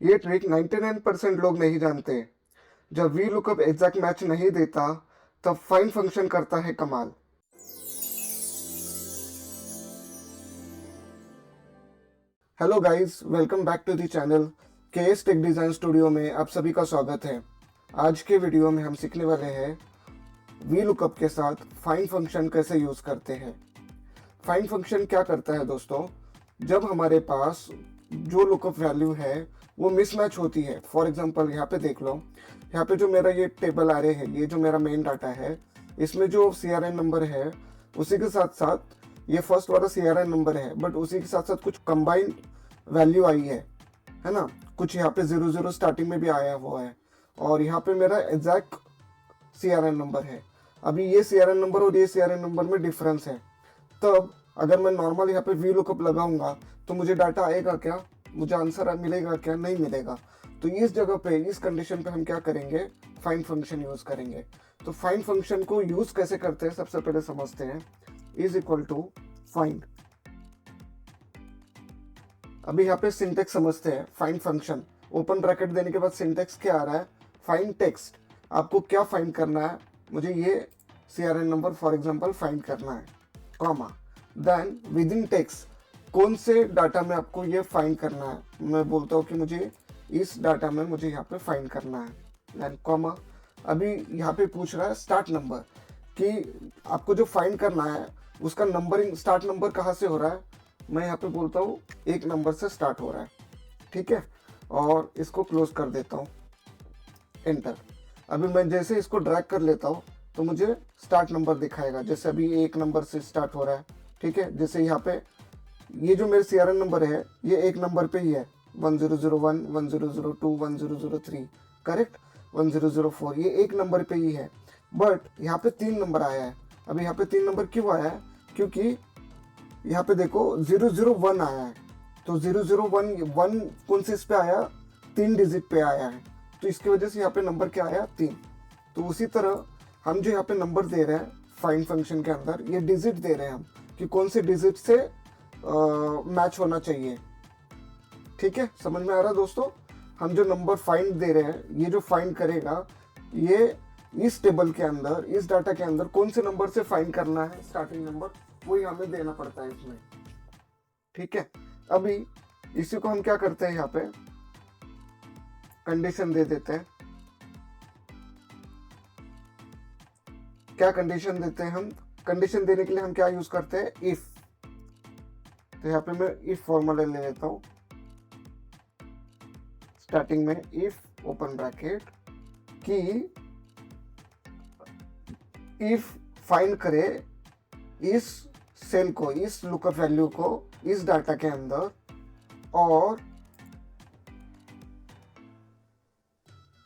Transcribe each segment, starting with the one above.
ये ट्रिक 99% लोग नहीं जानते। जब वी लुकअप एग्जैक्ट मैच नहीं देता तब फाइंड फंक्शन करता है कमाल। Hello guys, welcome back to the channel. KS tech design studio में आप सभी का स्वागत है। आज के वीडियो में हम सीखने वाले हैं वी लुकअप के साथ फाइंड फंक्शन कैसे यूज करते हैं। फाइंड फंक्शन क्या करता है दोस्तों, जब हमारे पास जो लुकअप वैल्यू है वो मिसमैच होती है। फॉर एग्जांपल यहाँ पे देख लो, यहाँ पे जो मेरा ये टेबल आ रहे है, ये जो मेरा मेन डाटा है, इसमें जो सीआरएन नंबर है उसी के साथ साथ ये फर्स्ट वाला सीआरएन नंबर है, बट उसी के साथ साथ कुछ कंबाइंड वैल्यू आई है ना। कुछ यहाँ पे 00 स्टार्टिंग में भी आया हुआ है और यहाँ पे मेरा एग्जैक्ट सीआरएन नंबर है। अभी ये सीआरएन नंबर और ये सीआरएन नंबर में डिफरेंस है। तब अगर मैं नॉर्मल यहाँ पे वी लुकअप लगाऊंगा तो मुझे डाटा आएगा क्या, मुझे आंसर मिलेगा क्या, नहीं मिलेगा। तो इस जगह पे, इस कंडीशन पे हम क्या करेंगे, फाइंड फंक्शन यूज करेंगे। तो फाइंड फंक्शन को यूज कैसे करते हैं सबसे पहले समझते हैं। Is equal to find. अभी यहाँ पे सिंटेक्स समझते हैं। फाइंड फंक्शन ओपन ब्रैकेट देने के बाद सिंटेक्स क्या आ रहा है, फाइंड टेक्स्ट। आपको क्या फाइंड करना है, मुझे ये CRN number for example find करना है, comma, then within text कौन से डाटा में आपको ये फाइंड करना है। मैं बोलता हूँ कि मुझे इस डाटा में मुझे यहाँ पे फाइंड करना है, देन कॉमा। अभी यहाँ पे पूछ रहा है स्टार्ट नंबर, कि आपको जो फाइंड करना है उसका नंबरिंग, स्टार्ट नंबर कहाँ से हो रहा है। मैं यहाँ पे बोलता हूँ एक नंबर से स्टार्ट हो रहा है, ठीक है। और इसको क्लोज कर देता हूँ, एंटर। अभी मैं जैसे इसको ड्रैग कर लेता हूँ तो मुझे स्टार्ट नंबर दिखाएगा। जैसे अभी एक नंबर से स्टार्ट हो रहा है, ठीक है। जैसे यहाँ पे ये जो मेरे सीआरएन नंबर है ये एक नंबर पे ही है, 1001, 1002, 1003, करेक्ट, 1004, ये एक नंबर पे ही है। बट यहाँ पे 3 नंबर आया है। अभी यहाँ पे 3 नंबर क्यों आया है, क्योंकि यहाँ पे देखो 001 आया है। तो 001 कौन से इस पे आया, 3 डिजिट पे आया है, तो इसकी वजह से यहाँ पे नंबर क्या आया, 3। तो उसी तरह हम जो यहाँ पे नंबर दे रहे हैं फाइंड फंक्शन के अंदर, ये डिजिट दे रहे हैं हम कि कौन से डिजिट से मैच होना चाहिए, ठीक है। समझ में आ रहा है दोस्तों। हम जो नंबर फाइंड दे रहे हैं, ये जो फाइंड करेगा, ये इस टेबल के अंदर, इस डाटा के अंदर कौन से नंबर से फाइंड करना है स्टार्टिंग नंबर, वही हमें देना पड़ता है इसमें, ठीक है। अभी इसी को हम क्या करते हैं, यहाँ पे कंडीशन दे देते हैं। क्या कंडीशन देते हैं हम, कंडीशन देने के लिए हम क्या यूज करते हैं, इफ। तो यहाँ पे मैं इफ फॉर्मूला ले लेता हूँ। स्टार्टिंग में इफ ओपन ब्रैकेट कि इफ फाइंड करे इस सेल को, इस लुकअप वैल्यू को इस डाटा के अंदर, और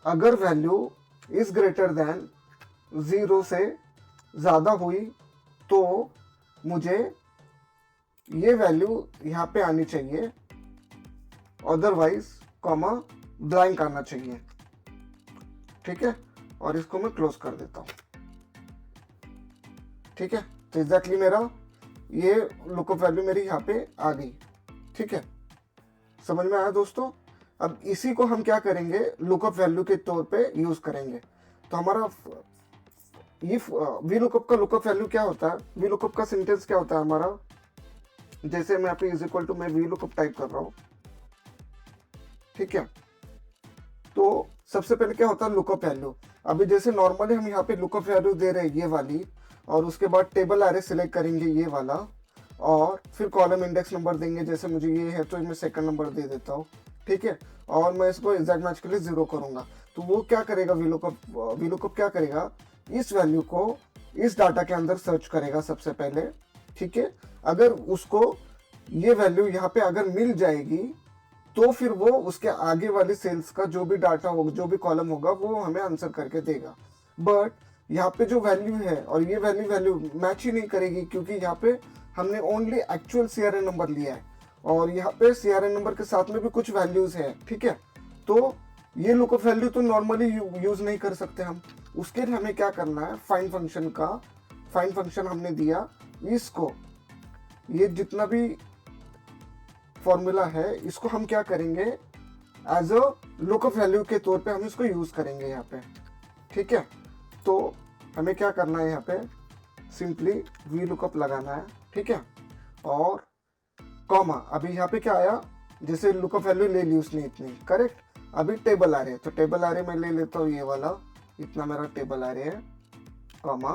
अगर वैल्यू इज ग्रेटर देन 0 से ज़्यादा हुई तो मुझे ये वैल्यू यहाँ पे आनी चाहिए, अदरवाइज कॉमा ब्लैंक आना चाहिए, ठीक है। और इसको मैं क्लोज कर देता हूँ, ठीक है। तो एग्जैक्टली मेरा ये लुकअप वैल्यू मेरी यहाँ पे आ गई, ठीक है। समझ में आया दोस्तों। अब इसी को हम क्या करेंगे, लुकअप वैल्यू के तौर पे यूज करेंगे। तो हमारा इफ वी लुकअप का लुकअप वैल्यू क्या होता है, वी लुकअप का सिंटेंस क्या होता है हमारा। जैसे मैं यहाँ पे इज इक्वल टू मैं वी लुकअप टाइप कर रहा हूँ, ठीक है। तो सबसे पहले क्या होता है, लुकअप वैल्यू। अभी जैसे नॉर्मली हम यहाँ पे लुकअप वैल्यू दे रहे हैं ये वाली, और उसके बाद टेबल एरे सिलेक्ट करेंगे ये वाला, और फिर कॉलम इंडेक्स नंबर देंगे। जैसे मुझे ये है तो मैं सेकंड नंबर दे देता हूँ, ठीक है। और मैं इसको एग्जैक्ट मैच के लिए 0 करूंगा। तो वो क्या करेगा, वी लुकअप क्या करेगा, इस वैल्यू को इस डाटा के अंदर सर्च करेगा सबसे पहले, ठीक है। अगर उसको ये वैल्यू यहाँ पे अगर मिल जाएगी तो फिर वो उसके आगे वाली सेल्स का जो भी डाटा होगा, जो भी कॉलम होगा, वो हमें आंसर करके देगा। बट यहाँ पे जो वैल्यू है और ये वैल्यू मैच ही नहीं करेगी, क्योंकि यहाँ पे हमने ओनली एक्चुअल सीआरएन नंबर लिया है और यहाँ पे सीआरएन नंबर के साथ में भी कुछ वैल्यूज है, ठीक है। तो ये लुकअप वैल्यू तो नॉर्मली यूज नहीं कर सकते हम। उसके लिए हमें क्या करना है, फाइंड फंक्शन का, फाइंड फंक्शन हमने दिया इसको, ये जितना भी फॉर्मूला है इसको हम क्या करेंगे, एज अ लुकअप वैल्यू के तौर पे हम इसको यूज करेंगे यहाँ पे। ठीक है, तो हमें क्या करना है यहाँ पे, सिंपली वी लुकअप लगाना है। ठीक है, और कॉमा, अभी यहाँ पे क्या आया, जैसे लुकअप वैल्यू ले ली उसने इतनी, करेक्ट। अभी टेबल आ रहे हैं, तो टेबल आ रहे मैं ले लेता हूँ ये वाला, इतना मेरा टेबल आ रहे है, कॉमा,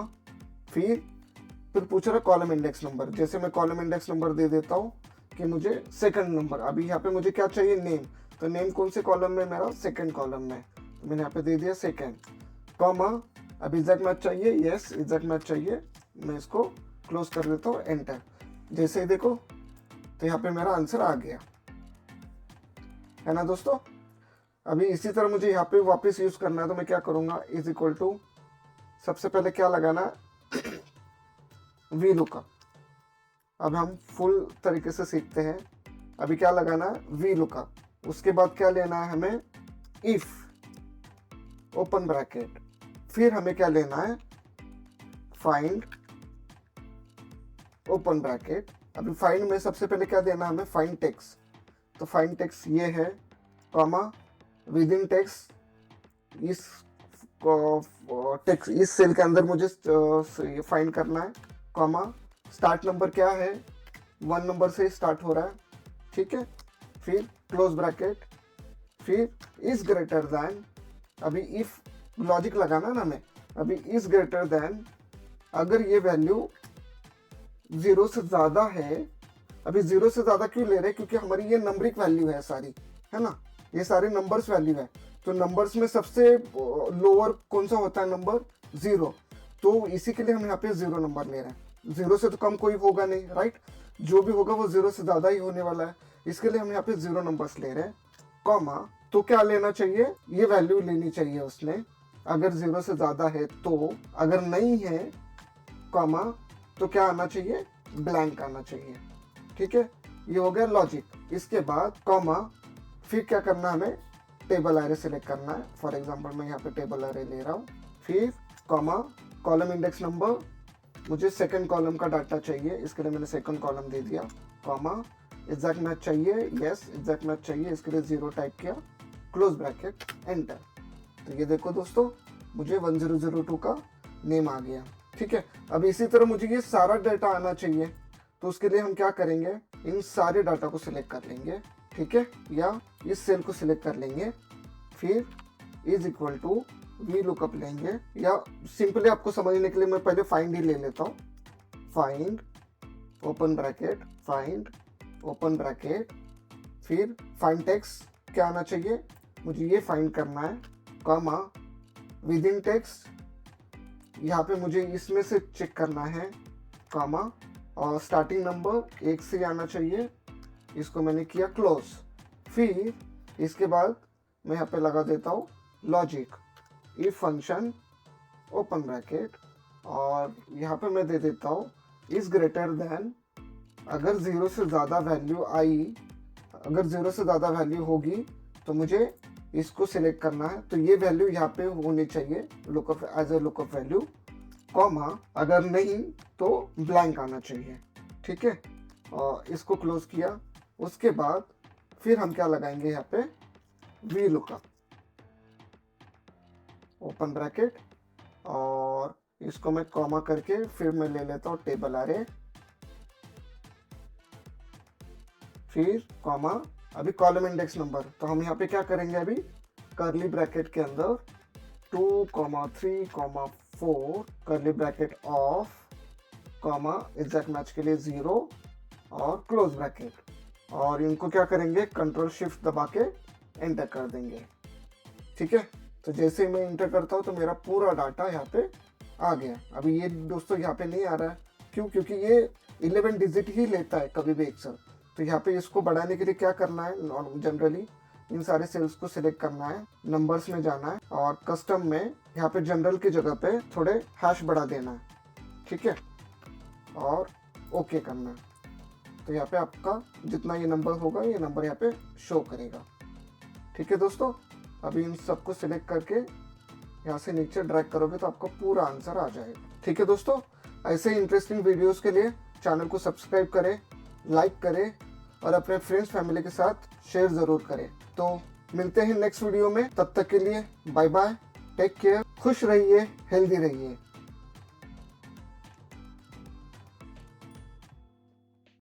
फिर पूछ रहा कॉलम इंडेक्स नंबर, जैसे मैं कॉलम इंडेक्स नंबर दे देता हूँ कि मुझे सेकंड नंबर, अभी यहाँ पे मुझे क्या चाहिए, नेम, तो नेम कौन से कॉलम में, मेरा सेकंड कॉलम में, तो मैंने यहाँ पे दे दिया सेकंड, कॉमा, अब एग्जैक्ट मैच चाहिए, यस एग्जैक्ट मैच चाहिए, मैं इसको क्लोज कर देता हूँ, एंटर। जैसे ही देखो तो यहाँ पे मेरा आंसर आ गया, है ना दोस्तों। अभी इसी तरह मुझे यहाँ पे वापस यूज करना है, तो मैं क्या करूँगा, इज इक्वल टू, सबसे पहले क्या लगाना, वी लुकअप। अब हम फुल तरीके से सीखते हैं। अभी क्या लगाना है, वी लुकअप, उसके बाद क्या लेना है हमें, इफ ओपन ब्रैकेट, फिर हमें क्या लेना है, फाइंड ओपन ब्रैकेट। अभी फाइंड में सबसे पहले क्या देना है हमें, फाइंड टेक्स्ट, तो फाइंड टेक्स्ट ये है, कॉमा, विद इन टेक्स्ट, इस टेक्स्ट इस सेल के अंदर मुझे फाइंड करना है, कॉमा, स्टार्ट नंबर क्या है, 1 नंबर से स्टार्ट हो रहा है। ठीक है, फिर क्लोज ब्रैकेट, फिर इज ग्रेटर देन, अभी इफ लॉजिक लगाना ना हमें, अभी इज ग्रेटर देन, अगर ये वैल्यू 0 से ज्यादा है, अभी 0 से ज्यादा क्यों ले रहे हैं, क्योंकि हमारी ये नंबरिक वैल्यू है सारी, है ना, ये सारे नंबर्स वैल्यू है, तो नंबर्स में सबसे लोअर कौन सा होता है नंबर, 0, तो इसी के लिए हम यहाँ पे 0 नंबर ले रहे हैं, 0 से तो कम कोई होगा नहीं, राइट, जो भी होगा वो 0 से ज्यादा ही होने वाला है, इसके लिए हम यहाँ पे 0 नंबर्स ले रहे हैं, कॉमा, तो क्या लेना चाहिए, ये वैल्यू लेनी चाहिए उसने, अगर 0 से ज्यादा है तो, अगर नहीं है, कॉमा, तो क्या आना चाहिए, ब्लैंक आना चाहिए। ठीक है, ये हो गया लॉजिक। इसके बाद कॉमा, फिर क्या करना है हमें, टेबल एरे सिलेक्ट करना है, फॉर एग्जांपल मैं यहाँ पे टेबल एरे ले रहा हूँ, फिर कॉमा, कॉलम इंडेक्स नंबर, मुझे सेकंड कॉलम का डाटा चाहिए, इसके लिए मैंने सेकंड कॉलम दे दिया, कॉमा, एग्जैक्ट मैच चाहिए, यस एग्जैक्ट मैच चाहिए, इसके लिए 0 टाइप किया, क्लोज ब्रैकेट, एंटर। तो ये देखो दोस्तों, मुझे 1002 का नेम आ गया। ठीक है, अब इसी तरह मुझे ये सारा डाटा आना चाहिए, तो उसके लिए हम क्या करेंगे, इन सारे डाटा को सिलेक्ट कर लेंगे। ठीक है, या इस सेल को सिलेक्ट कर लेंगे, फिर is equal to V lookup लेंगे, या सिंपली आपको समझने के लिए मैं पहले फाइंड ही ले लेता हूँ, find open bracket, find open bracket, फिर फाइंड टेक्स्ट क्या आना चाहिए, मुझे ये फाइंड करना है, कॉमा, विद इन टेक्स्ट, यहाँ पे मुझे इसमें से चेक करना है, कॉमा, और स्टार्टिंग नंबर 1 से आना चाहिए, इसको मैंने किया क्लोज। फिर इसके बाद मैं यहाँ पे लगा देता हूँ logic, if function open bracket, और यहाँ पे मैं दे देता हूँ इज ग्रेटर देन, अगर 0 से ज़्यादा वैल्यू आई, अगर 0 से ज़्यादा वैल्यू होगी तो मुझे इसको सिलेक्ट करना है, तो ये वैल्यू यहाँ पे होनी चाहिए lookup as a lookup value, comma, अगर नहीं तो ब्लैंक आना चाहिए। ठीक है, और इसको क्लोज किया। उसके बाद फिर हम क्या लगाएंगे यहाँ पे, वी लुकअप ओपन ब्रैकेट, और इसको मैं कॉमा करके फिर मैं ले लेता हूँ टेबल एरे, फिर कॉमा, अभी कॉलम इंडेक्स नंबर, तो हम यहाँ पे क्या करेंगे, अभी कर्ली ब्रैकेट के अंदर 2, 3, 4 curly bracket of, comma, exact match के लिए 0 और क्लोज ब्रैकेट, और इनको क्या करेंगे, कंट्रोल शिफ्ट दबा के एंटर कर देंगे। ठीक है, तो जैसे मैं इंटर करता हूँ तो मेरा पूरा डाटा यहाँ पे आ गया। अभी ये दोस्तों यहाँ पे नहीं आ रहा है, क्यों, क्योंकि ये 11 डिजिट ही लेता है कभी भी एक्सेल, तो यहाँ पे इसको बढ़ाने के लिए क्या करना है, जनरली इन सारे सेल्स को सिलेक्ट करना है, नंबर्स में जाना है, और कस्टम में यहाँ पे जनरल की जगह पे थोड़े हैश बढ़ा देना है। ठीक है, और ओके करना है, तो यहाँ पे आपका जितना ये नंबर होगा, ये नंबर यहाँ पे शो करेगा। ठीक है दोस्तों, अभी इन सबको सिलेक्ट करके यहाँ से नीचे ड्रैग करोगे तो आपका पूरा आंसर आ जाएगा। ठीक है दोस्तों, ऐसे ही इंटरेस्टिंग वीडियोस के लिए चैनल को सब्सक्राइब करें, लाइक करें, और अपने फ्रेंड्स फैमिली के साथ शेयर ज़रूर करें। तो मिलते हैं नेक्स्ट वीडियो में, तब तक के लिए बाय बाय, टेक केयर, खुश रहिए, हेल्दी रहिए।